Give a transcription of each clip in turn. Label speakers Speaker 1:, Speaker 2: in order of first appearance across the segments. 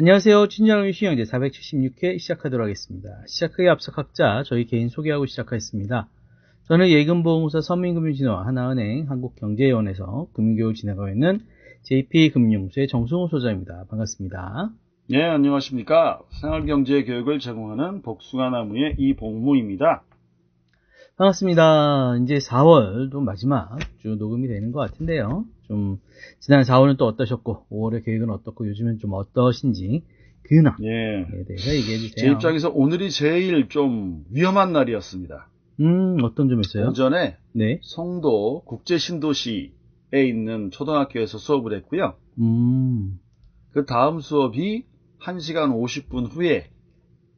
Speaker 1: 안녕하세요. 친절한 시행제 476회 시작하도록 하겠습니다. 시작하기에 앞서 각자 저희 개인 소개하고 시작하겠습니다. 저는 예금보험사 서민금융진흥원 하나은행 한국경제원에서 금융교육을 진행하고 있는 JP금융무소의 정승호 소장입니다. 반갑습니다.
Speaker 2: 네, 안녕하십니까. 생활경제교육을 제공하는 복숭아나무의 이봉무입니다.
Speaker 1: 반갑습니다. 이제 4월도 마지막 주 녹음이 되는 것 같은데요. 좀 지난 4월은 또 어떠셨고 5월의 계획은 어떻고 요즘은 좀 어떠신지 근황에 대해서 얘기해 주세요.
Speaker 2: 제 입장에서 오늘이 제일 좀 위험한 날이었습니다.
Speaker 1: 어떤 점이었어요?
Speaker 2: 오전에
Speaker 1: 네.
Speaker 2: 송도 국제신도시에 있는 초등학교에서 수업을 했고요. 그 다음 수업이 1시간 50분 후에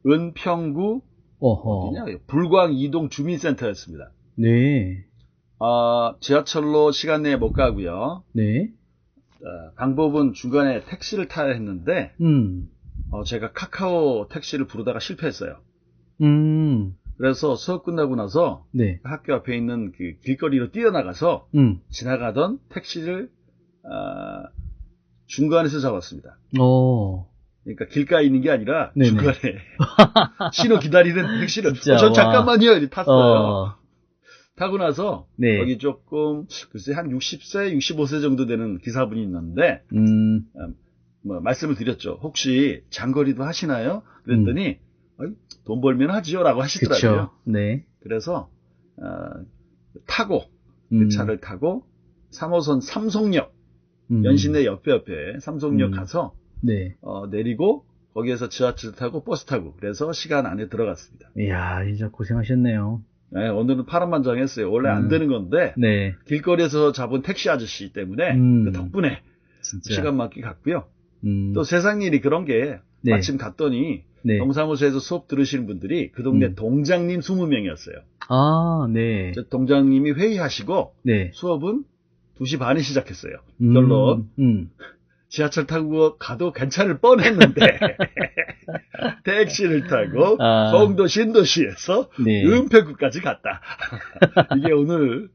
Speaker 2: 은평구 어디냐? 불광 이동 주민센터였습니다.
Speaker 1: 네.
Speaker 2: 지하철로 시간 내에 못 가고요.
Speaker 1: 네.
Speaker 2: 방법은 중간에 택시를 타야 했는데 제가 카카오 택시를 부르다가 실패했어요. 그래서 수업 끝나고 나서
Speaker 1: 네.
Speaker 2: 학교 앞에 있는 그 길거리로 뛰어나가서 지나가던 택시를 중간에서 잡았습니다. 그러니까 길가에 있는 게 아니라 네네. 중간에 신호 기다리는 택시를 전 잠깐만요 이렇게 탔어요. 타고 나서 네. 여기 조금 글쎄 한 60세, 65세 정도 되는 기사분이 있는데 말씀을 드렸죠. 혹시 장거리도 하시나요? 그랬더니 돈 벌면 하지요 라고 하시더라고요.
Speaker 1: 그쵸. 네.
Speaker 2: 그래서 타고 그 차를 타고 3호선 삼성역 연신내 옆에 삼성역 가서 네. 내리고 거기에서 지하철 타고 버스 타고 그래서 시간 안에 들어갔습니다.
Speaker 1: 이야, 진짜 고생하셨네요.
Speaker 2: 네, 오늘은 파란만장했어요. 원래 안 되는 건데 네. 길거리에서 잡은 택시 아저씨 때문에 그 덕분에 진짜. 시간 맞게 갔고요. 또 세상 일이 그런 게 네. 마침 갔더니 네. 동사무소에서 수업 들으시는 분들이 그 동네 동장님 20명이었어요.
Speaker 1: 아, 네.
Speaker 2: 동장님이 회의하시고 네. 수업은 2시 반에 시작했어요. 결론 지하철 타고 가도 괜찮을 뻔했는데 택시를 타고 송도 신도시에서 네. 은평구까지 갔다. 이게 오늘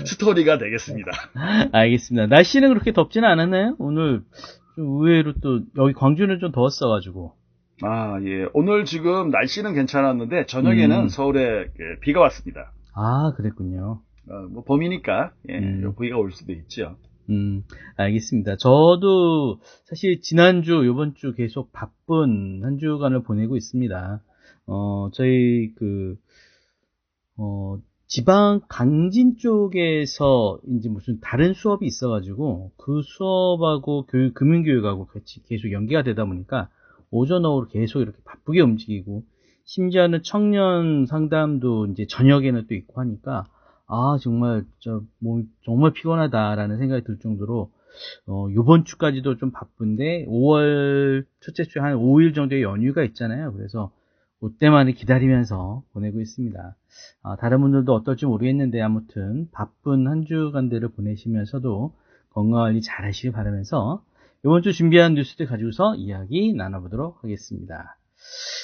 Speaker 2: 스토리가 되겠습니다.
Speaker 1: 알겠습니다. 날씨는 그렇게 덥지는 않았나요? 오늘 좀 의외로 또 여기 광주는 좀 더웠어가지고.
Speaker 2: 예. 오늘 지금 날씨는 괜찮았는데 저녁에는 서울에 비가 왔습니다.
Speaker 1: 아, 그랬군요.
Speaker 2: 뭐 봄이니까 비가 올 수도 있죠.
Speaker 1: 알겠습니다. 저도 사실 지난주, 요번주 계속 바쁜 한 주간을 보내고 있습니다. 저희 지방 강진 쪽에서 이제 무슨 다른 수업이 있어가지고 그 수업하고 금융교육하고 같이 계속 연계가 되다 보니까 오전, 오후로 계속 이렇게 바쁘게 움직이고 심지어는 청년 상담도 이제 저녁에는 또 있고 하니까 정말, 몸이 정말 피곤하다라는 생각이 들 정도로, 요번 주까지도 좀 바쁜데, 5월 첫째 주에 한 5일 정도의 연휴가 있잖아요. 그래서, 그때만을 기다리면서 보내고 있습니다. 다른 분들도 어떨지 모르겠는데, 아무튼, 바쁜 한 주간들을 보내시면서도 건강관리 잘 하시길 바라면서, 요번 주 준비한 뉴스들 가지고서 이야기 나눠보도록 하겠습니다.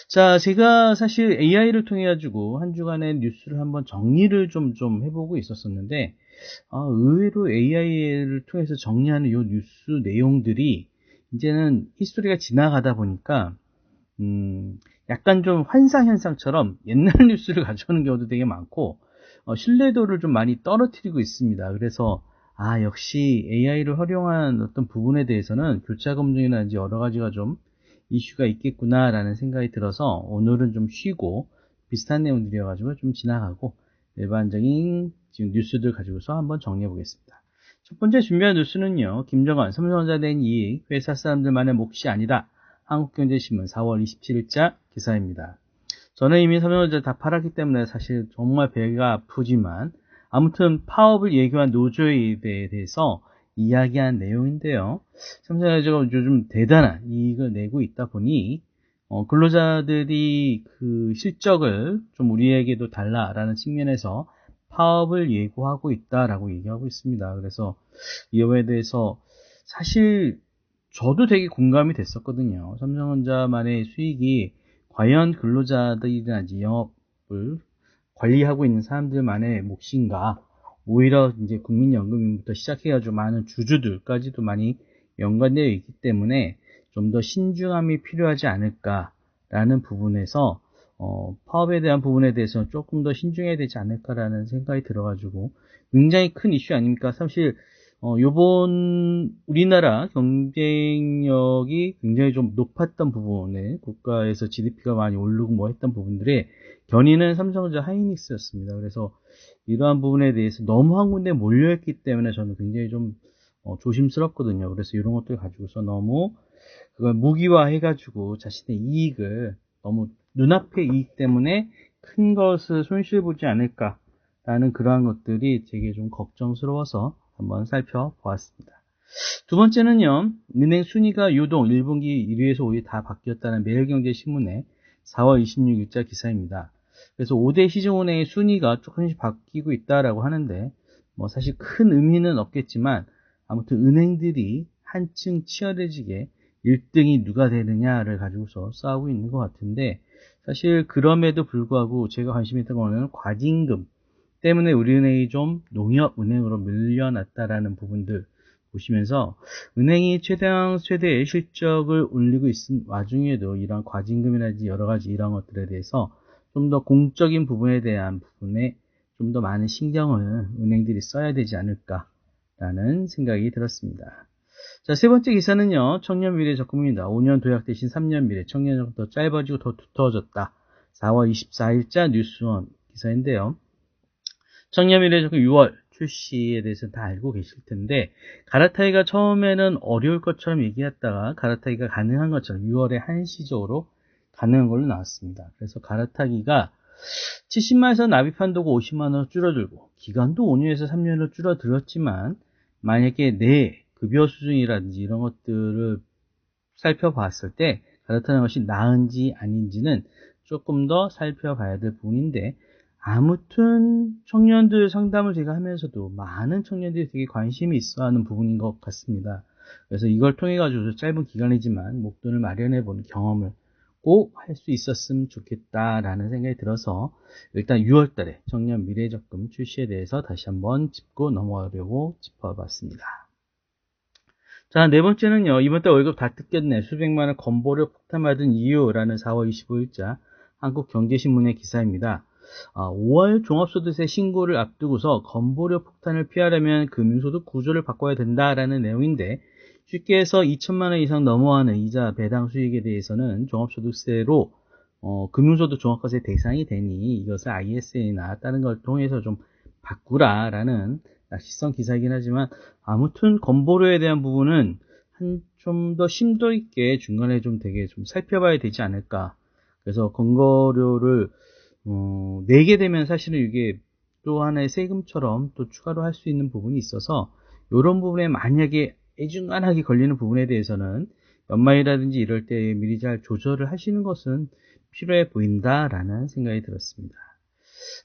Speaker 1: 자, 제가 사실 AI를 통해 가지고 한 주간의 뉴스를 한번 정리를 좀 해보고 있었었는데, 의외로 AI를 통해서 정리하는 요 뉴스 내용들이 이제는 히스토리가 지나가다 보니까, 약간 좀 환상현상처럼 옛날 뉴스를 가져오는 경우도 되게 많고, 신뢰도를 좀 많이 떨어뜨리고 있습니다. 그래서, 역시 AI를 활용한 어떤 부분에 대해서는 교차 검증이라든지 여러 가지가 좀 이슈가 있겠구나라는 생각이 들어서 오늘은 좀 쉬고 비슷한 내용들이어가지고 좀 지나가고 일반적인 지금 뉴스들 가지고서 한번 정리해 보겠습니다. 첫 번째 준비한 뉴스는요. 김정은 삼성전자 낸 이익 회사 사람들만의 몫이 아니다. 한국경제신문 4월 27일자 기사입니다. 저는 이미 삼성전자 다 팔았기 때문에 사실 정말 배가 아프지만 아무튼 파업을 예고한 노조에 대해서 이야기한 내용인데요. 삼성전자가 요즘 대단한 이익을 내고 있다 보니 근로자들이 그 실적을 좀 우리에게도 달라라는 측면에서 파업을 예고하고 있다라고 얘기하고 있습니다. 그래서 이거에 대해서 사실 저도 되게 공감이 됐었거든요. 삼성전자만의 수익이 과연 근로자들이라든지 영업을 관리하고 있는 사람들만의 몫인가? 오히려 이제 국민연금부터 시작해가지고 많은 주주들까지도 많이 연관되어 있기 때문에 좀 더 신중함이 필요하지 않을까라는 부분에서 파업에 대한 부분에 대해서는 조금 더 신중해야 되지 않을까라는 생각이 들어가지고 굉장히 큰 이슈 아닙니까? 사실 요번 우리나라 경쟁력이 굉장히 좀 높았던 부분에 국가에서 GDP가 많이 오르고 뭐 했던 부분들의 견인은 삼성전자 하이닉스였습니다. 그래서 이러한 부분에 대해서 너무 한 군데 몰려있기 때문에 저는 굉장히 좀 조심스럽거든요. 그래서 이런 것들 가지고서 너무 그걸 무기화해가지고 자신의 이익을 너무 눈앞의 이익 때문에 큰 것을 손실보지 않을까라는 그러한 것들이 되게 좀 걱정스러워서 한번 살펴보았습니다. 두 번째는요, 은행 순위가 유동 1분기 1위에서 5위 다 바뀌었다는 매일경제신문의 4월 26일자 기사입니다. 그래서 5대 시중은행의 순위가 조금씩 바뀌고 있다라고 하는데, 뭐 사실 큰 의미는 없겠지만, 아무튼 은행들이 한층 치열해지게 1등이 누가 되느냐를 가지고서 싸우고 있는 것 같은데, 사실 그럼에도 불구하고 제가 관심 있던 거는 과징금 때문에 우리은행이 좀 농협은행으로 밀려났다라는 부분들 보시면서 은행이 최대의 실적을 올리고 있는 와중에도 이런 과징금이라든지 여러 가지 이런 것들에 대해서 좀 더 공적인 부분에 대한 부분에 좀 더 많은 신경을 은행들이 써야 되지 않을까라는 생각이 들었습니다. 자, 세 번째 기사는요, 청년 미래 적금입니다. 5년 도약 대신 3년 미래, 청년적금 더 짧아지고 더 두터워졌다. 4월 24일자 뉴스원 기사인데요. 청년 미래 적금 6월 출시에 대해서 다 알고 계실 텐데, 갈아타기가 처음에는 어려울 것처럼 얘기했다가 갈아타기가 가능한 것처럼 6월에 한시적으로 가능한 걸로 나왔습니다. 그래서 갈아타기가 70만에서 납입한도가 50만원으로 줄어들고 기간도 5년에서 3년으로 줄어들었지만 만약에 내 급여 수준이라든지 이런 것들을 살펴봤을 때 갈아타는 것이 나은지 아닌지는 조금 더 살펴봐야 될 부분인데, 아무튼 청년들 상담을 제가 하면서도 많은 청년들이 되게 관심이 있어 하는 부분인 것 같습니다. 그래서 이걸 통해 가지고 짧은 기간이지만 목돈을 마련해 보는 경험을 꼭 할 수 있었으면 좋겠다라는 생각이 들어서 일단 6월 달에 청년 미래적금 출시에 대해서 다시 한번 짚고 넘어가려고 짚어봤습니다. 자, 네 번째는요, 이번 달 월급 다 뜯겼네, 수백만원 건보료 폭탄받은 이유라는 4월 25일자 한국경제신문의 기사입니다. 5월 종합소득세 신고를 앞두고서 건보료 폭탄을 피하려면 금융소득 구조를 바꿔야 된다라는 내용인데, 쉽게 해서 2천만원 이상 넘어가는 이자 배당 수익에 대해서는 종합소득세로 금융소득 종합과세 대상이 되니 이것을 ISA나 다른 걸 통해서 좀 바꾸라라는 낚시성 기사이긴 하지만, 아무튼 건보료에 대한 부분은 좀 더 심도 있게 중간에 좀 되게 좀 살펴봐야 되지 않을까. 그래서 건보료를 내게 되면 사실은 이게 또 하나의 세금처럼 또 추가로 할 수 있는 부분이 있어서, 이런 부분에 만약에 애중간하게 걸리는 부분에 대해서는 연말이라든지 이럴 때 미리 잘 조절을 하시는 것은 필요해 보인다라는 생각이 들었습니다.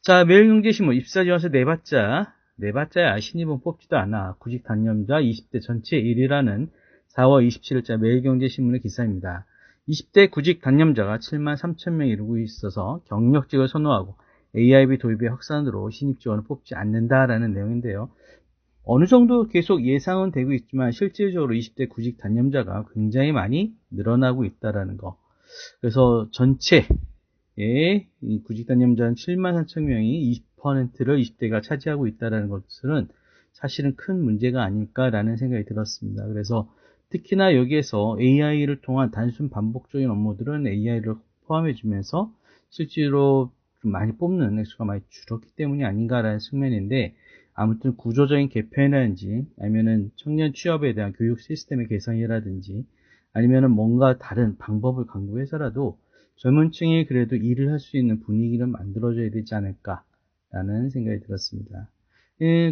Speaker 1: 자, 매일경제신문 입사지원서 내봤자야 신입은 뽑지도 않아. 구직 단념자 20대 전체 1위라는 4월 27일자 매일경제신문의 기사입니다. 20대 구직 단념자가 7만 3천 명 이루고 있어서 경력직을 선호하고 AIB 도입의 확산으로 신입 지원을 뽑지 않는다라는 내용인데요. 어느 정도 계속 예상은 되고 있지만 실질적으로 20대 구직 단념자가 굉장히 많이 늘어나고 있다라는 거. 그래서 전체의 구직 단념자는 7만 3천 명이 20%를 20대가 차지하고 있다라는 것은 사실은 큰 문제가 아닐까라는 생각이 들었습니다. 그래서 특히나 여기에서 AI를 통한 단순 반복적인 업무들은 AI를 포함해주면서 실제로 좀 많이 뽑는 액수가 많이 줄었기 때문이 아닌가라는 측면인데, 아무튼 구조적인 개편이라든지 아니면은 청년 취업에 대한 교육 시스템의 개선이라든지 아니면은 뭔가 다른 방법을 강구해서라도 젊은 층이 그래도 일을 할 수 있는 분위기를 만들어줘야 되지 않을까라는 생각이 들었습니다.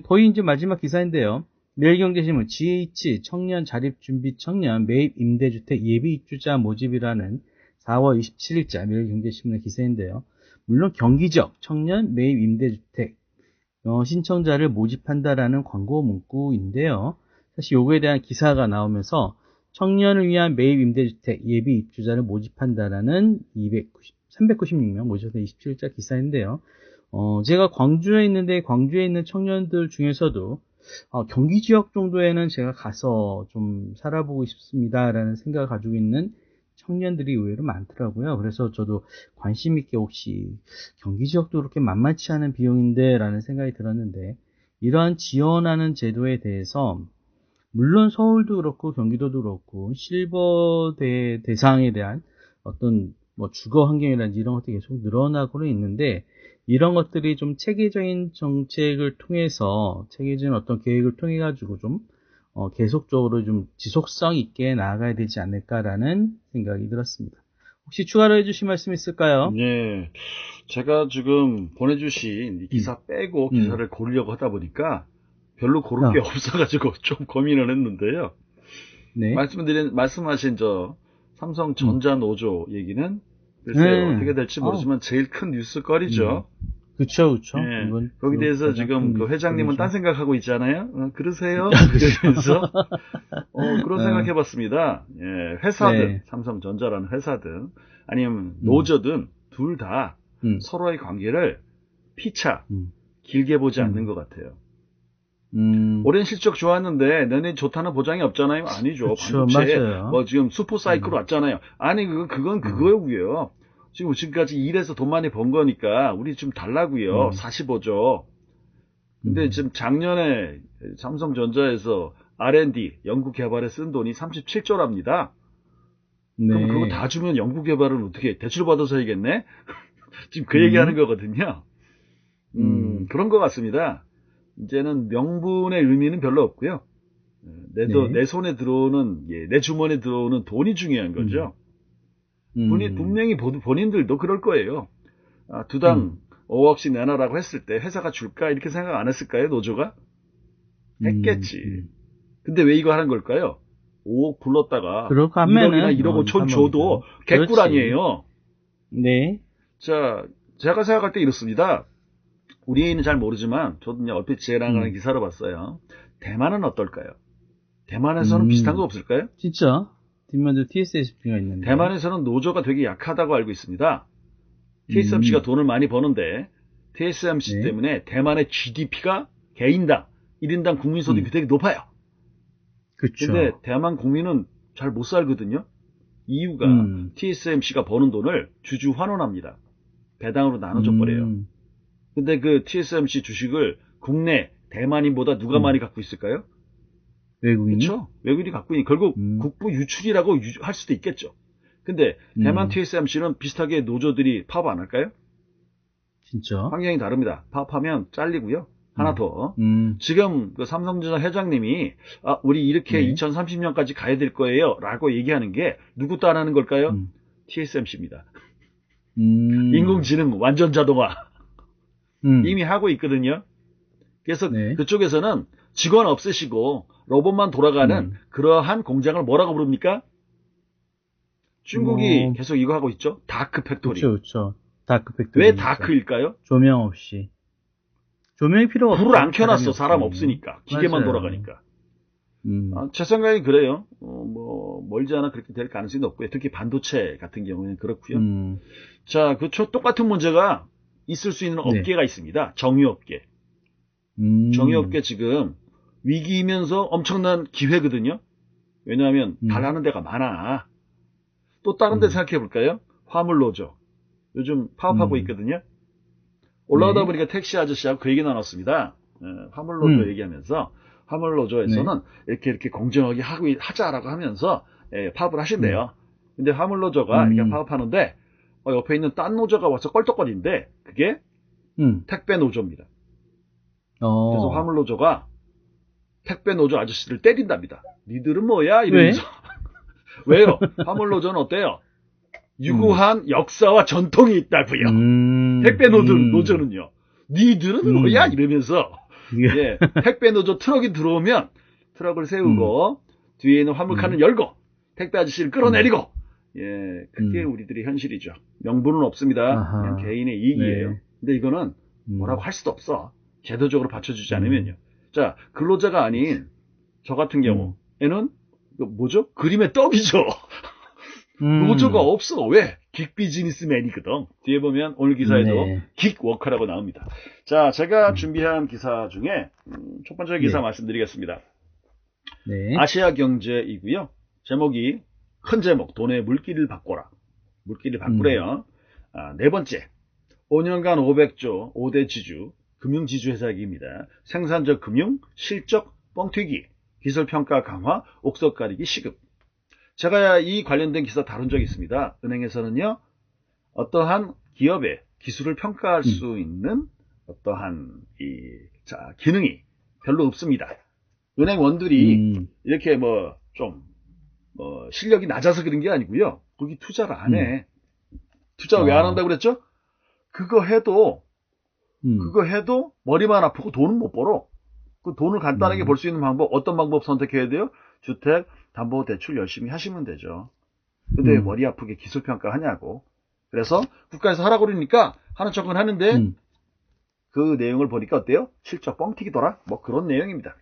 Speaker 1: 거의 이제 마지막 기사인데요. 매일경제신문 GH 청년 자립준비 청년 매입 임대주택 예비 입주자 모집이라는 4월 27일자 매일경제신문의 기사인데요. 물론 경기지역 청년 매입 임대주택 신청자를 모집한다라는 광고 문구인데요. 사실 요거에 대한 기사가 나오면서 청년을 위한 매입 임대주택 예비 입주자를 모집한다라는 396명 모집한 27일자 기사인데요. 제가 광주에 있는데 광주에 있는 청년들 중에서도 경기 지역 정도에는 제가 가서 좀 살아보고 싶습니다라는 생각을 가지고 있는 청년들이 의외로 많더라고요. 그래서 저도 관심 있게 혹시 경기 지역도 그렇게 만만치 않은 비용인데 라는 생각이 들었는데, 이러한 지원하는 제도에 대해서 물론 서울도 그렇고 경기도도 그렇고 실버 대상에 대한 어떤 뭐 주거 환경이라든지 이런 것들이 계속 늘어나고는 있는데, 이런 것들이 좀 체계적인 정책을 통해서, 체계적인 어떤 계획을 통해 가지고 좀 계속적으로 좀 지속성 있게 나아가야 되지 않을까라는 생각이 들었습니다. 혹시 추가로 해주실 말씀 있을까요?
Speaker 2: 네, 제가 지금 보내주신 이 기사 빼고 기사를 고르려고 하다 보니까 별로 고를 게 없어가지고 좀 고민을 했는데요.
Speaker 1: 네.
Speaker 2: 말씀하신 삼성전자 노조 얘기는 글쎄요, 어떻게 될지 모르지만 제일 큰 뉴스거리죠.
Speaker 1: 그쵸.
Speaker 2: 네. 거기에 대해서 지금 그 회장님은 딴 생각하고 있잖아요. 그러세요? 그러면서 그런 생각 해봤습니다. 예, 회사든, 네. 삼성전자라는 회사든, 아니면 노조든, 둘 다 서로의 관계를 피차, 길게 보지 않는 것 같아요. 올해는 실적 좋았는데, 내년 좋다는 보장이 없잖아요. 아니죠.
Speaker 1: 그쵸, 맞아요.
Speaker 2: 뭐 지금 슈퍼사이클 왔잖아요. 아니, 그건 그거고요. 지금까지 일해서 돈 많이 번 거니까, 우리 좀 달라고요. 45조. 근데 지금 작년에 삼성전자에서 R&D, 연구개발에 쓴 돈이 37조랍니다. 네. 그럼 그거 다 주면 연구개발은 어떻게, 대출받아서 해야겠네? 지금 그 얘기하는 거거든요. 그런 것 같습니다. 이제는 명분의 의미는 별로 없고요. 내 손에 들어오는, 내 주머니에 들어오는 돈이 중요한 거죠. 분명히 본인들도 그럴 거예요. 두당 5억씩 내놔라고 했을 때 회사가 줄까? 이렇게 생각 안 했을까요? 노조가? 했겠지. 근데 왜 이거 하는 걸까요? 5억 불렀다가 1억이나 1억 5천 줘도 개꿀 아니에요.
Speaker 1: 네.
Speaker 2: 자, 제가 생각할 때 이렇습니다. 우리 애는 잘 모르지만 저도 얼핏 지나가는 기사로 봤어요. 대만은 어떨까요? 대만에서는 비슷한 거 없을까요?
Speaker 1: 진짜? 뒷면도 TSMC가 있는데.
Speaker 2: 대만에서는 노조가 되게 약하다고 알고 있습니다. TSMC가 돈을 많이 버는데 TSMC 때문에 대만의 GDP가 개인당 1인당 국민소득이 되게 높아요.
Speaker 1: 그렇죠.
Speaker 2: 근데 대만 국민은 잘 못 살거든요. 이유가 TSMC가 버는 돈을 주주 환원합니다. 배당으로 나눠줘 버려요. 근데 그 TSMC 주식을 국내 대만인보다 누가 많이 갖고 있을까요?
Speaker 1: 외국인이?
Speaker 2: 그렇죠. 외국인이 갖고 있는, 결국 국부 유출이라고 할 수도 있겠죠. 근데 대만 TSMC는 비슷하게 노조들이 파업 안 할까요?
Speaker 1: 진짜?
Speaker 2: 환경이 다릅니다. 파업하면 잘리고요. 하나 더. 지금 그 삼성전자 회장님이 우리 이렇게 2030년까지 가야 될 거예요 라고 얘기하는 게 누구 따라하는 걸까요? TSMC입니다. 인공지능 완전 자동화 이미 하고 있거든요. 그래서 그쪽에서는 직원 없애시고 로봇만 돌아가는 그러한 공장을 뭐라고 부릅니까? 중국이 계속 이거 하고 있죠. 다크 팩토리.
Speaker 1: 그렇죠. 다크 팩토리.
Speaker 2: 왜 다크일까요?
Speaker 1: 조명 없이. 조명이 필요가 없어.
Speaker 2: 불을 안 켜놨어. 사람 없으니까. 기계만 맞아요. 돌아가니까. 제 생각이 그래요. 멀지 않아 그렇게 될 가능성이 높고요. 특히 반도체 같은 경우는 그렇고요. 자, 똑같은 문제가 있을 수 있는 업계가 있습니다. 정유업계. 정유업계 지금 위기이면서 엄청난 기회거든요. 왜냐하면 달라는 데가 많아. 또 다른 데 생각해 볼까요? 화물노조. 요즘 파업하고 있거든요. 올라오다 보니까 택시 아저씨하고 그 얘기 나눴습니다. 화물노조 얘기하면서 화물노조에서는 이렇게 공정하게 하자라고 하면서 파업을 하신대요. 근데 화물노조가 이렇게 파업하는데 옆에 있는 딴 노조가 와서 껄떡거리는데 그게 택배 노조입니다. 그래서 화물노조가 택배 노조 아저씨를 때린답니다. 니들은 뭐야? 이러면서. 왜요? 화물노조는 어때요? 유구한 역사와 전통이 있다고요. 택배 노조는요. 니들은 뭐야? 이러면서 택배 노조 트럭이 들어오면 트럭을 세우고 뒤에 있는 화물칸을 열고 택배 아저씨를 끌어내리고 그게 우리들의 현실이죠. 명분은 없습니다. 그냥 개인의 이익이에요. 근데 이거는 뭐라고 할 수도 없어. 제도적으로 받쳐주지 않으면요. 자, 근로자가 아닌 저 같은 경우에는 뭐죠? 그림의 떡이죠. 노조가 없어. 왜? 긱 비즈니스맨이거든. 뒤에 보면 오늘 기사에도 네. 긱 워커라고 나옵니다. 자, 제가 준비한 기사 중에 첫 번째 기사 네. 말씀드리겠습니다. 네. 아시아 경제이고요. 제목이 큰 제목, 돈의 물기를 바꿔라. 물기를 바꾸래요. 네 번째, 5년간 500조 5대 지주, 금융지주 회사 얘기입니다. 생산적 금융, 실적 뻥튀기, 기술평가 강화, 옥석 가리기 시급. 제가 이 관련된 기사 다룬 적이 있습니다. 은행에서는요, 어떠한 기업의 기술을 평가할 수 있는 어떠한 기능이 별로 없습니다. 은행원들이 이렇게 실력이 낮아서 그런 게 아니고요. 거기 투자를 안 해. 투자 왜 안 한다고 그랬죠? 그거 해도 머리만 아프고 돈은 못 벌어. 그 돈을 간단하게 벌 수 있는 방법, 어떤 방법 선택해야 돼요? 주택, 담보대출 열심히 하시면 되죠. 근데 왜 머리 아프게 기술평가 하냐고. 그래서 국가에서 하라고 그러니까 하는 척은 하는데 그 내용을 보니까 어때요? 실적 뻥튀기더라? 그런 내용입니다.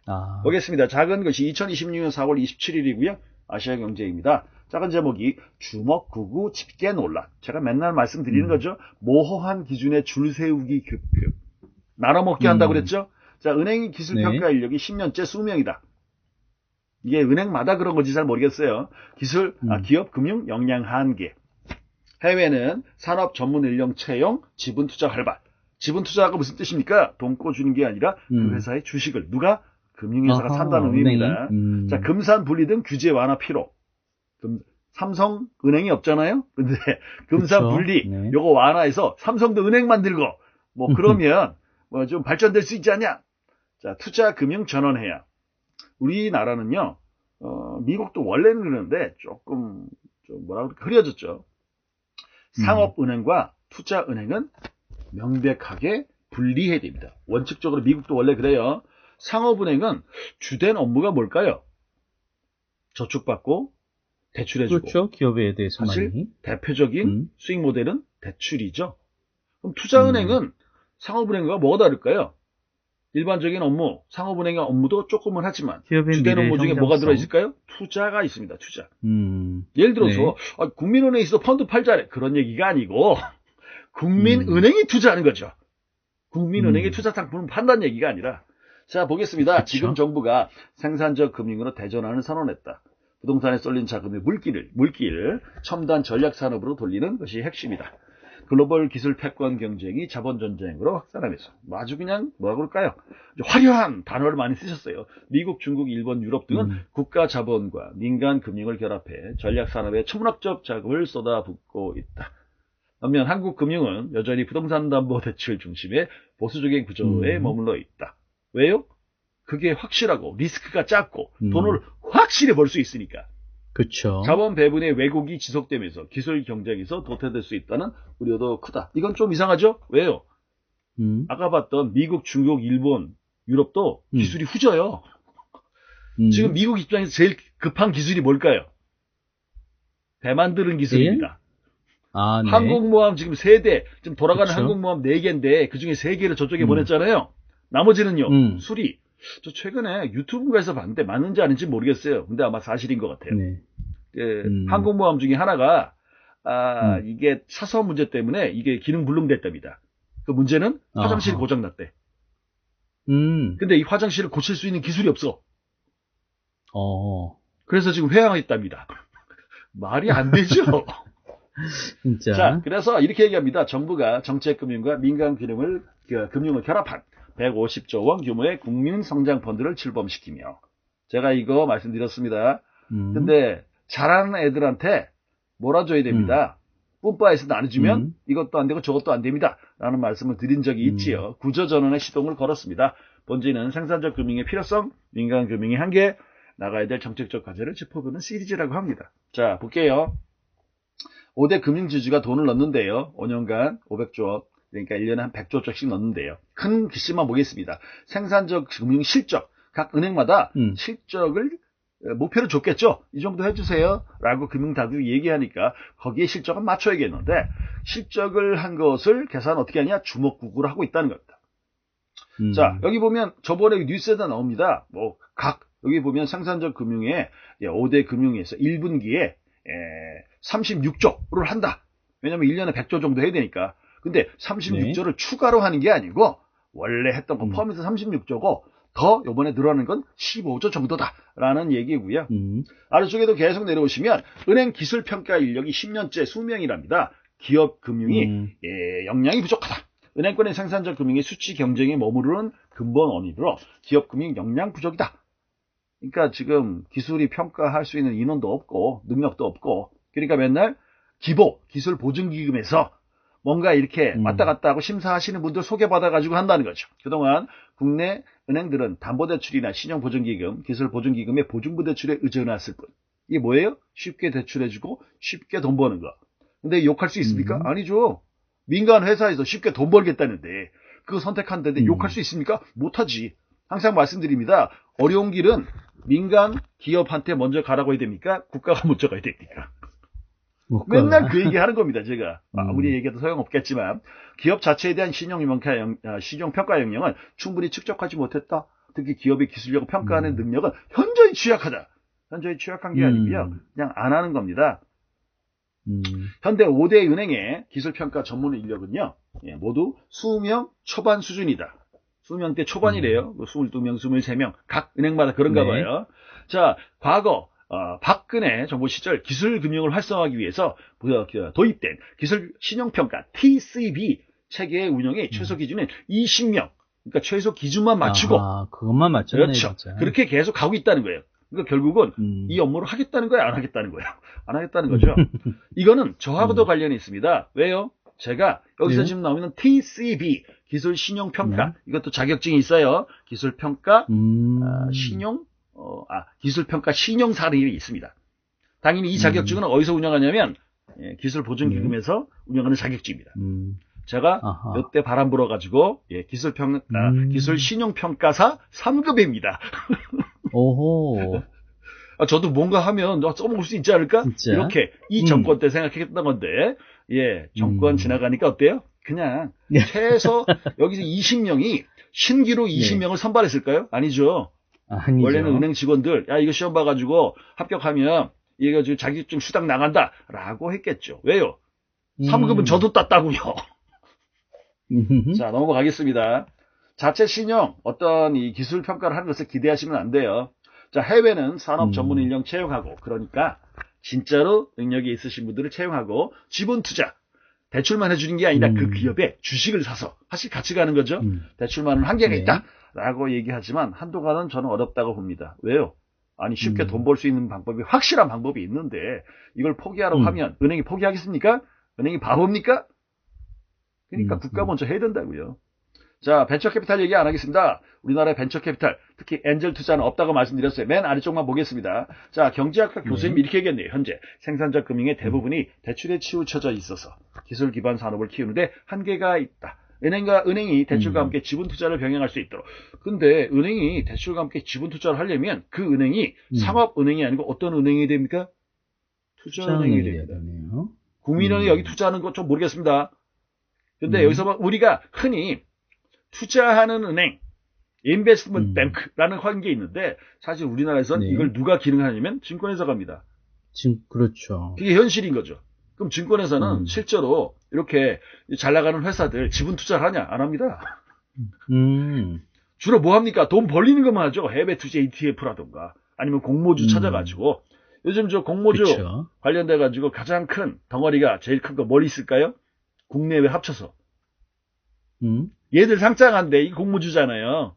Speaker 2: 보겠습니다. 작은 것이 2026년 4월 27일이고요. 아시아경제입니다. 작은 제목이 주먹구구 집게 논란. 제가 맨날 말씀드리는 거죠. 모호한 기준에 줄 세우기 급급. 나눠먹게 한다고 그랬죠? 자, 은행 기술평가 네. 인력이 10년째 수명이다. 이게 은행마다 그런 건지 잘 모르겠어요. 기업 금융 역량 한계. 해외는 산업 전문 인력 채용, 지분 투자 활발. 지분 투자가 무슨 뜻입니까? 돈 꿔주는 게 아니라 그 회사의 주식을 누가? 금융회사가 산다는 의미입니다. 자, 금산 분리 등 규제 완화 필요. 삼성은행이 없잖아요? 근데 금산 분리 네. 요거 완화해서 삼성도 은행 만들고 그러면 좀 발전될 수 있지 않냐? 자, 투자 금융 전환해야. 우리나라는요, 미국도 원래는 그러는데 조금 흐려졌죠. 상업은행과 투자은행은 명백하게 분리해야 됩니다. 원칙적으로 미국도 원래 그래요. 상업은행은 주된 업무가 뭘까요? 저축받고 대출해주고.
Speaker 1: 그렇죠. 기업에 대해서
Speaker 2: 사실
Speaker 1: 많이.
Speaker 2: 대표적인 수익 모델은 대출이죠. 그럼 투자은행은 상업은행과 뭐가 다를까요? 일반적인 업무, 상업은행의 업무도 조금은 하지만 주된 업무 중에 뭐가 들어있을까요? 투자가 있습니다. 투자. 예를 들어서 네. 국민은행에 있어 펀드 팔자래. 그런 얘기가 아니고 국민은행이 투자하는 거죠. 국민은행이 투자 상품을 판다는 얘기가 아니라 자 보겠습니다. 그쵸? 지금 정부가 생산적 금융으로 대전환을 선언했다. 부동산에 쏠린 자금의 물길 첨단 전략 산업으로 돌리는 것이 핵심이다. 글로벌 기술 패권 경쟁이 자본 전쟁으로 확산하면서 아주 그냥 뭐라고 그럴까요? 화려한 단어를 많이 쓰셨어요. 미국, 중국, 일본, 유럽 등은 국가 자본과 민간 금융을 결합해 전략 산업에 천문학적 자금을 쏟아붓고 있다. 반면 한국 금융은 여전히 부동산 담보 대출 중심의 보수적인 구조에 머물러 있다. 왜요? 그게 확실하고 리스크가 작고 돈을 확실히 벌 수 있으니까.
Speaker 1: 그렇죠.
Speaker 2: 자본 배분의 왜곡이 지속되면서 기술 경쟁에서 도태될 수 있다는 우려도 크다. 이건 좀 이상하죠? 왜요? 아까 봤던 미국, 중국, 일본, 유럽도 기술이 후져요. 지금 미국 입장에서 제일 급한 기술이 뭘까요? 배 만드는 기술입니다.
Speaker 1: 네.
Speaker 2: 항공모함 지금 3대, 지금 돌아가는 그쵸? 항공모함 4개인데 그중에 3개를 저쪽에 보냈잖아요. 나머지는요, 수리. 저 최근에 유튜브에서 봤는데 맞는지 아닌지 모르겠어요. 근데 아마 사실인 것 같아요.
Speaker 1: 네.
Speaker 2: 항공모함 중에 하나가 이게 사서 문제 때문에 이게 기능 불능됐답니다. 그 문제는 화장실이 고장났대. 근데 이 화장실을 고칠 수 있는 기술이 없어. 그래서 지금 회항했답니다. 말이 안 되죠.
Speaker 1: 진짜.
Speaker 2: 자, 그래서 이렇게 얘기합니다. 정부가 정책금융과 민간 금융을 결합한 150조 원 규모의 국민성장펀드를 출범시키며 제가 이거 말씀드렸습니다. 근데 잘하는 애들한테 몰아줘야 됩니다. 뿜빠에서 나눠주면 이것도 안 되고 저것도 안 됩니다. 라는 말씀을 드린 적이 있지요. 구조전환의 시동을 걸었습니다. 본질은 생산적 금융의 필요성, 민간 금융의 한계, 나가야 될 정책적 과제를 짚어보는 시리즈라고 합니다. 자, 볼게요. 5대 금융지주가 돈을 넣는데요. 5년간 500조 원. 그러니까 1년에 한 100조씩 넣는데요. 큰 글씨만 보겠습니다. 생산적 금융 실적. 각 은행마다 실적을 목표를 줬겠죠. 이 정도 해주세요. 라고 금융당국이 얘기하니까 거기에 실적을 맞춰야겠는데 실적을 한 것을 계산 어떻게 하냐? 주먹구구를 하고 있다는 겁니다. 자, 여기 보면 저번에 뉴스에다 나옵니다. 여기 보면 생산적 금융의 5대 금융에서 1분기에 36조를 한다. 왜냐면 1년에 100조 정도 해야 되니까. 근데 36조를 추가로 하는 게 아니고 원래 했던 거 포함해서 36조고 더 요번에 늘어나는 건 15조 정도다라는 얘기고요. 아래쪽에도 계속 내려오시면 은행 기술평가 인력이 10년째 수명이랍니다. 기업 금융이 역량이 부족하다. 은행권의 생산적 금융의 수치 경쟁에 머무르는 근본 원인으로 기업 금융 역량 부족이다. 그러니까 지금 기술이 평가할 수 있는 인원도 없고 능력도 없고 그러니까 맨날 기술 보증기금에서 뭔가 이렇게 왔다 갔다 하고 심사하시는 분들 소개받아가지고 한다는 거죠. 그동안 국내 은행들은 담보대출이나 신용보증기금, 기술보증기금의 보증부대출에 의존했을 뿐. 이게 뭐예요? 쉽게 대출해주고 쉽게 돈 버는 거. 근데 욕할 수 있습니까? 아니죠. 민간 회사에서 쉽게 돈 벌겠다는데 그거 선택한다는데 욕할 수 있습니까? 못하지. 항상 말씀드립니다. 어려운 길은 민간 기업한테 먼저 가라고 해야 됩니까? 국가가 먼저 가야 됩니까? 맨날 그 얘기 하는 겁니다, 제가. 아무리 얘기해도 소용없겠지만, 기업 자체에 대한 신용평가 역량은 충분히 축적하지 못했다. 특히 기업의 기술력을 평가하는 능력은 현저히 취약하다. 현저히 취약한 게 아니고요. 그냥 안 하는 겁니다. 현대 5대 은행의 기술평가 전문 인력은요, 모두 수명 초반 수준이다. 수명대 초반이래요. 22명, 23명. 각 은행마다 그런가 봐요. 자, 과거, 박근혜 정부 시절 기술금융을 활성화하기 위해서 도입된 기술 신용평가 TCB 체계의 운영의 최소 기준은 20명. 그러니까 최소 기준만 맞추고.
Speaker 1: 그것만 맞췄네.
Speaker 2: 그렇죠.
Speaker 1: 진짜.
Speaker 2: 그렇게 계속 가고 있다는 거예요. 그러니까 결국은 이 업무를 하겠다는 거야, 안 하겠다는 거야? 안 하겠다는 거죠. 이거는 저하고도 관련이 있습니다. 왜요? 제가 여기서 지금 나오는 TCB 기술 신용평가 이것도 자격증이 있어요. 기술평가 기술평가 신용사례이 있습니다. 당연히 이 자격증은 어디서 운영하냐면 기술보증기금에서 운영하는 자격증입니다. 제가 몇 대 바람 불어가지고 기술 신용평가사 3급입니다.
Speaker 1: 오호.
Speaker 2: 저도 뭔가 하면 써먹을 수 있지 않을까?
Speaker 1: 진짜?
Speaker 2: 이렇게 이 정권 때 생각했던 건데 정권 지나가니까 어때요? 그냥 최소 여기서 20명이 신기로 20명을 선발했을까요? 아니죠. 원래는 은행 직원들 이거 시험 봐가지고 합격하면 이거 지금 자격증 수당 나간다라고 했겠죠. 왜요? 3급은 저도 땄다고요. 자, 넘어가겠습니다. 자체 신용 어떤 이 기술 평가를 하는 것을 기대하시면 안 돼요. 자, 해외는 산업 전문 인력 채용하고 그러니까 진짜로 능력이 있으신 분들을 채용하고 지분 투자 대출만 해주는 게 아니라 그 기업에 주식을 사서 사실 같이 가는 거죠. 대출만은 한계가 있다라고 얘기하지만 한동안은 저는 어렵다고 봅니다. 왜요? 아니 쉽게 돈 벌 수 있는 방법이 확실한 방법이 있는데 이걸 포기하라고 하면 은행이 포기하겠습니까? 은행이 바보입니까? 그러니까 국가 먼저 해야 된다고요. 자, 벤처캐피탈 얘기 안 하겠습니다. 우리나라의 벤처캐피탈, 특히 엔젤 투자는 없다고 말씀드렸어요. 맨 아래쪽만 보겠습니다. 자, 경제학과 교수님이 이렇게 얘기했네요. 현재 생산적 금융의 대부분이 대출에 치우쳐져 있어서 기술 기반 산업을 키우는데 한계가 있다. 은행이 대출과 함께 지분 투자를 병행할 수 있도록. 근데 은행이 대출과 함께 지분 투자를 하려면 그 은행이 상업은행이 아니고 어떤 은행이 됩니까? 투자은행이 됩니다. 국민은행이 여기 투자하는 거 좀 모르겠습니다. 근데 여기서 우리가 흔히 투자하는 은행, 인베스트먼트 뱅크라는 관계 있는데 사실 우리나라에서는 이걸 누가 기능하냐면 증권회사가 합니다.
Speaker 1: 그렇죠.
Speaker 2: 그게 현실인 거죠. 그럼 증권회사는 실제로 이렇게 잘 나가는 회사들 지분 투자를 하냐? 안 합니다. 주로 뭐 합니까? 돈 벌리는 것만 하죠. 해외 투자 ETF라든가 아니면 공모주 찾아가지고 요즘 저 공모주 그쵸. 관련돼가지고 가장 큰 덩어리가 제일 큰 거 뭘 있을까요? 국내외 합쳐서. 얘들 상장한데 이 공모주잖아요.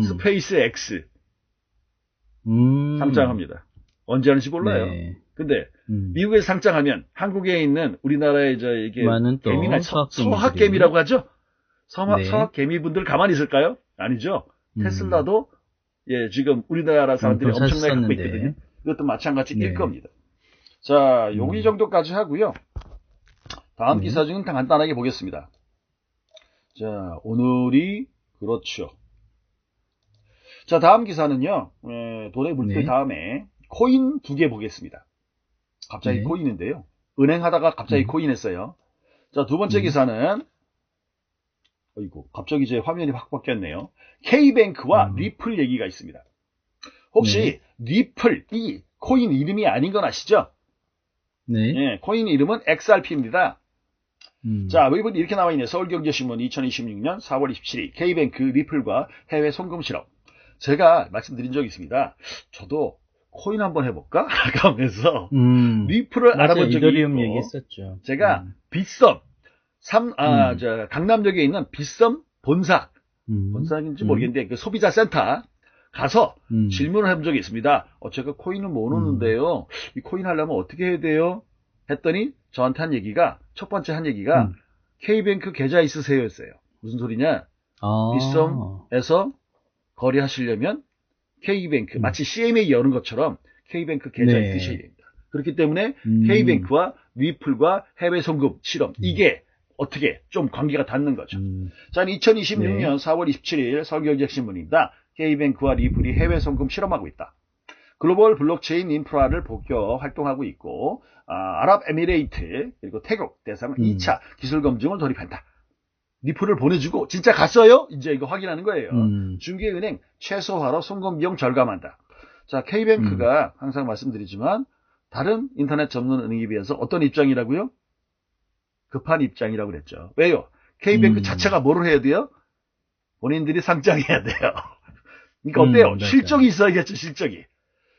Speaker 2: 스페이스 X 상장합니다. 언제 하는지 몰라요. 네. 근데 미국에서 상장하면 한국에 있는 우리나라의 이게 개미나 서학개미라고 하죠. 서학개미분들 가만히 있을까요? 아니죠. 테슬라도 지금 우리나라 사람들이 엄청나게 갖고 있거든요. 이것도 마찬가지일 겁니다. 자, 여기 정도까지 하고요. 다음 기사 중은 간단하게 보겠습니다. 자, 오늘이 그렇죠. 자, 다음 기사는요. 돈의 물결 다음에 코인 2개 보겠습니다. 갑자기 코인인데요. 은행 하다가 갑자기 코인 했어요. 자, 두 번째 기사는 갑자기 제 화면이 확 바뀌었네요. K뱅크와 리플 얘기가 있습니다. 혹시 리플 이 코인 이름이 아닌 건 아시죠?
Speaker 1: 네.
Speaker 2: 예, 코인 이름은 XRP입니다. 자, 이번 이렇게 나와 있네요. 서울경제신문 2026년 4월 27일 K뱅크 리플과 해외 송금 실험. 제가 말씀드린 적이 있습니다. 저도 코인 한번 해볼까? 하면서 리플을 알아본 적이
Speaker 1: 이더리움
Speaker 2: 있고
Speaker 1: 얘기했었죠.
Speaker 2: 제가 빗썸 강남역에 있는 빗썸 본사인지 모르겠는데 그 소비자 센터 가서 질문을 해본 적이 있습니다. 제가 코인을 모르는데요. 이 코인 하려면 어떻게 해야 돼요? 했더니 저한테 첫 번째 한 얘기가 K뱅크 계좌 있으세요? 였어요. 무슨 소리냐? 빗썸에서 거래하시려면 K뱅크, 마치 CMA 여는 것처럼 K뱅크 계좌 있으셔야 됩니다. 그렇기 때문에 K뱅크와 리플과 해외 송금 실험, 이게 어떻게 좀 관계가 닿는 거죠. 자, 2026년 4월 27일 서울경제신문입니다. K뱅크와 리플이 해외 송금 실험하고 있다. 글로벌 블록체인 인프라를 복여 활동하고 있고 아랍에미레이트 그리고 태국 대상 2차 기술 검증을 돌입한다. 리플을 보내주고 진짜 갔어요? 이제 이거 확인하는 거예요. 중개은행 최소화로 송금 비용 절감한다. 자, K뱅크가 항상 말씀드리지만 다른 인터넷 전문 은행에 비해서 어떤 입장이라고요? 급한 입장이라고 그랬죠. 왜요? K뱅크 자체가 뭐를 해야 돼요? 본인들이 상장해야 돼요. 그러니까 어때요? 실적이 있어야겠죠, 실적이.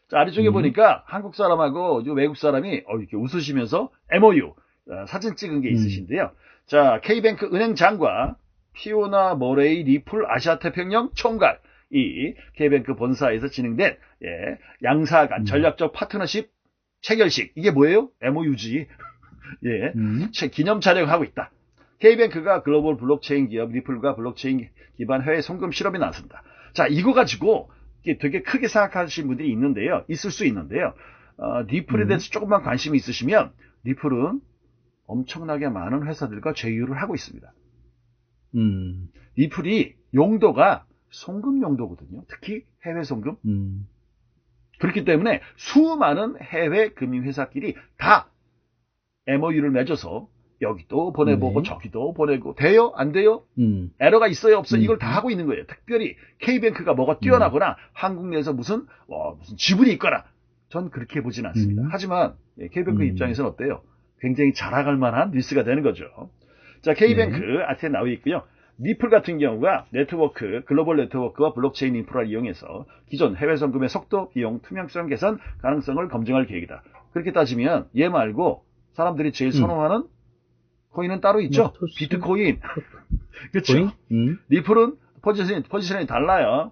Speaker 2: 자, 아래쪽에 보니까 한국 사람하고 외국 사람이 이렇게 웃으시면서 MOU 사진 찍은 게 있으신데요. 자, K뱅크 은행장과 피오나 모레이 리플 아시아태평양 총괄 이 K뱅크 본사에서 진행된 양사 간 전략적 파트너십 체결식. 이게 뭐예요? MOU지. 기념 촬영하고 있다. K뱅크가 글로벌 블록체인 기업 리플과 블록체인 기반 해외 송금 실험에 나섰다. 자, 이거 가지고 되게 크게 생각하시는 분들이 있을 수 있는데요. 리플에 대해서 조금만 관심이 있으시면 리플은 엄청나게 많은 회사들과 제휴를 하고 있습니다. 리플이 용도가 송금 용도거든요. 특히 해외 송금. 그렇기 때문에 수많은 해외 금융회사끼리 다 MOU를 맺어서 여기도 보내보고 저기도 보내고 돼요? 안 돼요? 에러가 있어요? 없어요? 이걸 다 하고 있는 거예요. 특별히 K뱅크가 뭐가 뛰어나거나 한국 내에서 무슨 지분이 있거나 전 그렇게 보진 않습니다. 하지만 K뱅크 입장에서는 어때요? 굉장히 자랑할 만한 뉴스가 되는 거죠. 자, K뱅크 앞에 나와 있고요. 리플 같은 경우가 글로벌 네트워크와 블록체인 인프라를 이용해서 기존 해외 송금의 속도, 비용, 투명성 개선 가능성을 검증할 계획이다. 그렇게 따지면 얘 말고 사람들이 제일 선호하는 코인은 따로 있죠. 비트코인. 그렇죠. 리플은 포지션이 달라요.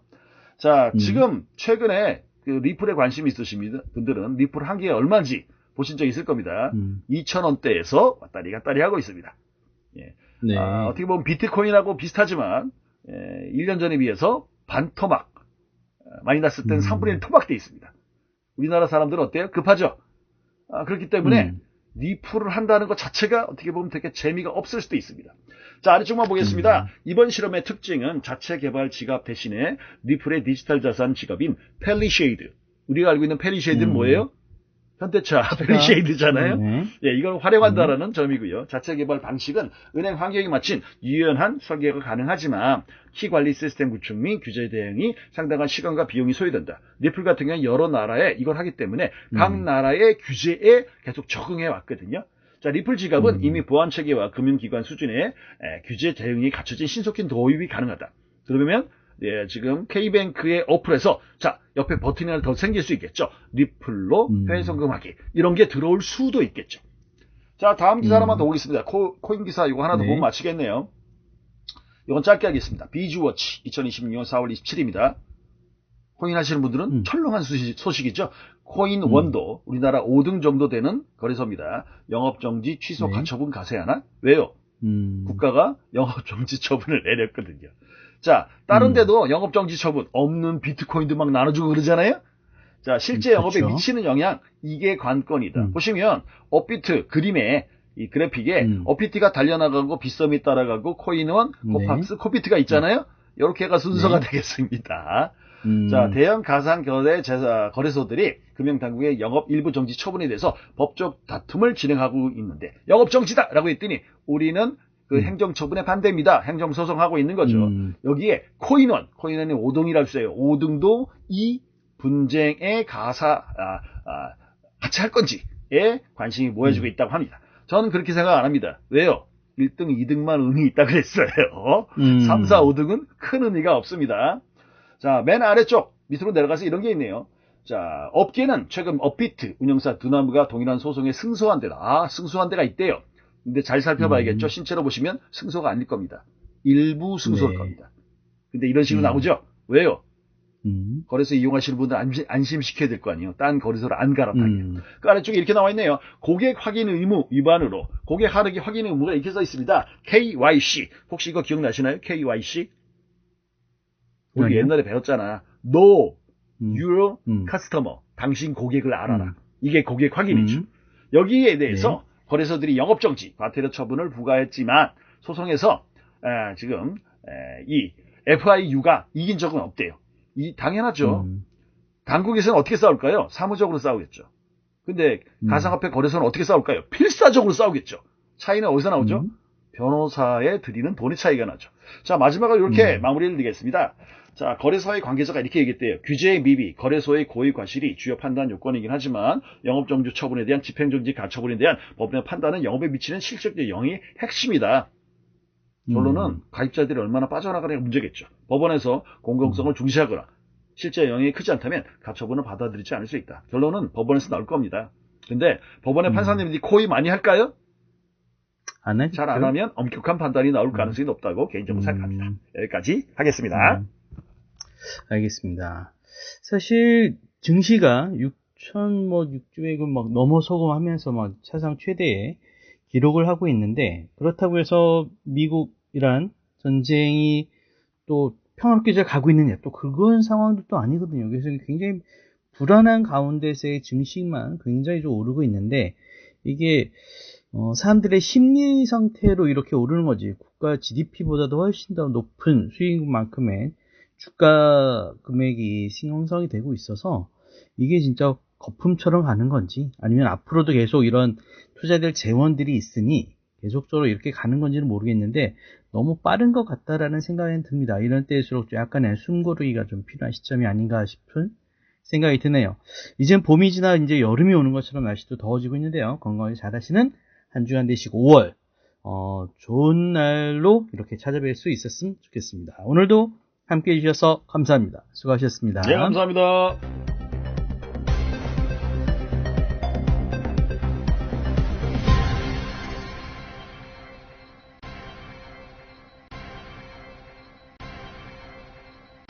Speaker 2: 자, 지금 최근에 그 리플에 관심이 있으신 분들은 리플 한 개에 얼마인지 보신 적 있을 겁니다. 2,000원대에서 왔다리 갔다리 하고 있습니다. 어떻게 보면 비트코인하고 비슷하지만 1년 전에 비해서 반토막, 마이너스 때는 3분의 1 토막돼 있습니다. 우리나라 사람들은 어때요? 급하죠? 그렇기 때문에 리플을 한다는 것 자체가 어떻게 보면 되게 재미가 없을 수도 있습니다. 자, 아래쪽만 보겠습니다. 이번 실험의 특징은 자체 개발 지갑 대신에 리플의 디지털 자산 지갑인 펠리쉐이드. 우리가 알고 있는 펠리쉐이드는 뭐예요? 현대차 펠리쉐이드잖아요. 이걸 활용한다라는 점이고요. 자체 개발 방식은 은행 환경에 맞춘 유연한 설계가 가능하지만 키 관리 시스템 구축 및 규제 대응이 상당한 시간과 비용이 소요된다. 리플 같은 경우는 여러 나라에 이걸 하기 때문에 각 나라의 규제에 계속 적응해 왔거든요. 자, 리플 지갑은 이미 보안 체계와 금융기관 수준의 규제 대응이 갖춰진 신속한 도입이 가능하다. 그러면 지금 K뱅크의 어플에서 자, 옆에 버튼이 하나 더 생길 수 있겠죠. 리플로 해외 송금하기. 이런 게 들어올 수도 있겠죠. 자, 다음 기사 하나만 더 보겠습니다. 코인 기사 이거 하나 더 보면 마치겠네요. 이건 짧게 하겠습니다. 비즈워치 2026년 4월 27일입니다. 코인 하시는 분들은 철렁한 소식이죠. 코인 원도 우리나라 5등 정도 되는 거래소입니다. 영업정지 취소 가처분 가세하나? 왜요? 국가가 영업정지 처분을 내렸거든요. 자, 다른 데도 영업정지 처분 없는 비트코인도 막 나눠주고 그러잖아요. 자, 실제 영업에 미치는 영향, 이게 관건이다. 보시면 업비트 그림에 이 그래픽에 업비트가 달려나가고 빗썸이 따라가고 코인원, 코팍스, 코비트가 있잖아요. 이렇게 해가 순서가 되겠습니다. 자, 대형 가상 거래소들이 금융당국의 영업 일부 정지 처분에 대해서 법적 다툼을 진행하고 있는데 영업정지다라고 했더니 우리는 그 행정처분에 반대입니다. 행정소송하고 있는 거죠. 여기에 코인원이 5등이라고 써요. 5등도 이 분쟁의 같이 할 건지 관심이 모여지고 있다고 합니다. 저는 그렇게 생각 안 합니다. 왜요? 1등, 2등만 의미 있다 그랬어요. 3, 4, 5등은 큰 의미가 없습니다. 자, 맨 아래쪽 밑으로 내려가서 이런 게 있네요. 자, 업계는 최근 업비트 운영사 두나무가 동일한 소송에 승소한 데다. 승소한 데가 있대요. 근데 잘 살펴봐야겠죠. 신체로 보시면 승소가 아닐 겁니다. 일부 승소일 겁니다. 근데 이런 식으로 나오죠. 왜요? 거래소 이용하시는 분들 안심시켜야 될 거 아니에요. 딴 거래소를 안 갈아타게. 그 아래쪽에 이렇게 나와 있네요. 고객 확인 의무 위반으로 고객 확인 의무가 이렇게 써 있습니다. KYC. 혹시 이거 기억나시나요? KYC? 우리 옛날에 배웠잖아. No your customer. 당신 고객을 알아라. 이게 고객 확인이죠. 여기에 대해서 거래소들이 영업정지, 과태료 처분을 부과했지만 소송에서 지금 이 FIU가 이긴 적은 없대요. 당연하죠. 당국에서는 어떻게 싸울까요? 사무적으로 싸우겠죠. 근데 가상화폐 거래소는 어떻게 싸울까요? 필사적으로 싸우겠죠. 차이는 어디서 나오죠? 변호사에 드리는 돈의 차이가 나죠. 자, 마지막으로 이렇게 마무리를 드리겠습니다. 자, 거래소의 관계자가 이렇게 얘기했대요. 규제의 미비, 거래소의 고의 과실이 주요 판단 요건이긴 하지만 영업정지 처분에 대한 집행정지 가처분에 대한 법원의 판단은 영업에 미치는 실질적 영향이 핵심이다. 결론은 가입자들이 얼마나 빠져나가느냐가 문제겠죠. 법원에서 공공성을 중시하거나 실제 영향이 크지 않다면 가처분을 받아들이지 않을 수 있다. 결론은 법원에서 나올 겁니다. 근데 법원의 판사님들이 코의 많이 할까요? 잘 안 하면 엄격한 판단이 나올 가능성이 높다고 개인적으로 생각합니다. 여기까지 하겠습니다.
Speaker 1: 알겠습니다. 사실 증시가 6,600원 막 넘어서고 하면서 막 사상 최대의 기록을 하고 있는데, 그렇다고 해서 미국 이란 전쟁이 또 평화롭게 잘 가고 있느냐, 또 그런 상황도 또 아니거든요. 그래서 굉장히 불안한 가운데서의 증시만 굉장히 좀 오르고 있는데, 이게 사람들의 심리 상태로 이렇게 오르는 거지. 국가 GDP보다도 훨씬 더 높은 수익만큼의 주가 금액이 형성이 되고 있어서 이게 진짜 거품처럼 가는 건지, 아니면 앞으로도 계속 이런 투자될 재원들이 있으니 계속적으로 이렇게 가는 건지는 모르겠는데, 너무 빠른 것 같다라는 생각이 듭니다. 이런 때일수록 약간의 숨고르기가 좀 필요한 시점이 아닌가 싶은 생각이 드네요. 이젠 봄이 지나 이제 여름이 오는 것처럼 날씨도 더워지고 있는데요. 건강하게 잘 하시는 한 주간 되시고 5월 좋은 날로 이렇게 찾아뵐 수 있었으면 좋겠습니다. 오늘도 함께 해주셔서 감사합니다. 수고하셨습니다.
Speaker 2: 네, 감사합니다.